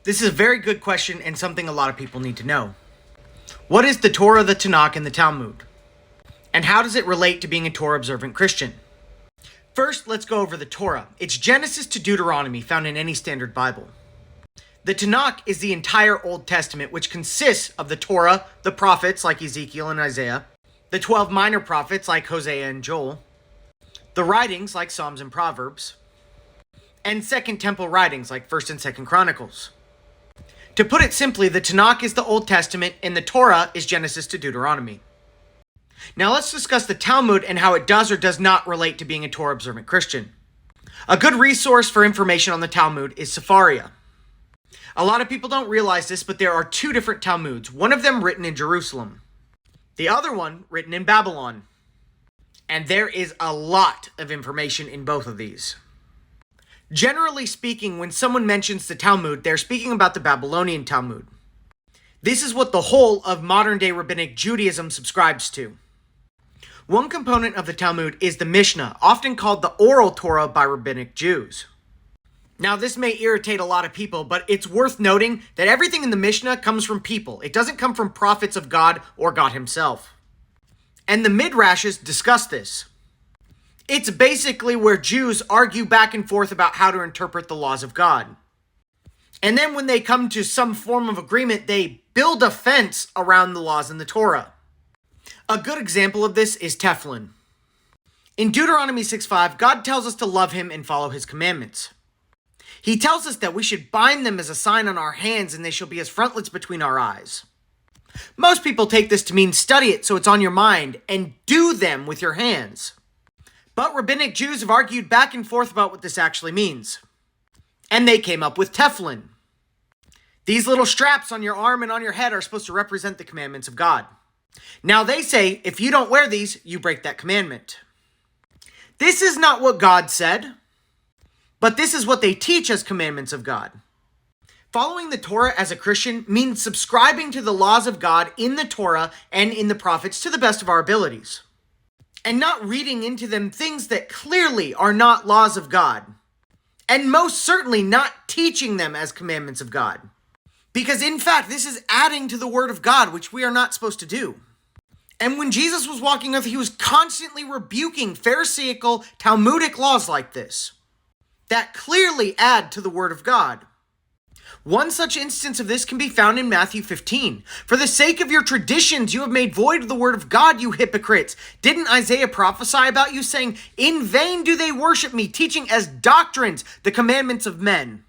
This is a very good question and something a lot of people need to know. What is the Torah, the Tanakh, and the Talmud? And how does it relate to being a Torah observant Christian? First, let's go over the Torah. It's Genesis to Deuteronomy, found in any standard Bible. The Tanakh is the entire Old Testament, which consists of the Torah, the prophets like Ezekiel and Isaiah, the 12 minor prophets like Hosea and Joel, the writings like Psalms and Proverbs, and Second Temple writings like 1st and 2nd Chronicles. To put it simply, the Tanakh is the Old Testament and the Torah is Genesis to Deuteronomy. Now let's discuss the Talmud and how it does or does not relate to being a Torah observant Christian. A good resource for information on the Talmud is Sefaria. A lot of people don't realize this, but there are two different Talmuds, one of them written in Jerusalem, the other one written in Babylon. And there is a lot of information in both of these. Generally speaking, when someone mentions the Talmud, they're speaking about the Babylonian Talmud. This is what the whole of modern-day rabbinic Judaism subscribes to. One component of the Talmud is the Mishnah, often called the Oral Torah by rabbinic Jews. Now, this may irritate a lot of people, but it's worth noting that everything in the Mishnah comes from people. It doesn't come from prophets of God or God himself. And the Midrashes discuss this. It's basically where Jews argue back and forth about how to interpret the laws of God. And then when they come to some form of agreement, they build a fence around the laws in the Torah. A good example of this is Tefillin. In Deuteronomy 6:5, God tells us to love him and follow his commandments. He tells us that we should bind them as a sign on our hands and they shall be as frontlets between our eyes. Most people take this to mean study it so it's on your mind and do them with your hands. But rabbinic Jews have argued back and forth about what this actually means. And they came up with Tefillin. These little straps on your arm and on your head are supposed to represent the commandments of God. Now they say, if you don't wear these, you break that commandment. This is not what God said, but this is what they teach as commandments of God. Following the Torah as a Christian means subscribing to the laws of God in the Torah and in the prophets to the best of our abilities, and not reading into them things that clearly are not laws of God, and most certainly not teaching them as commandments of God. Because in fact, this is adding to the word of God, which we are not supposed to do. And when Jesus was walking earth, he was constantly rebuking Pharisaical, Talmudic laws like this that clearly add to the word of God. One such instance of this can be found in Matthew 15. For the sake of your traditions, you have made void of the word of God, you hypocrites. Didn't Isaiah prophesy about you, saying, in vain do they worship me, teaching as doctrines the commandments of men?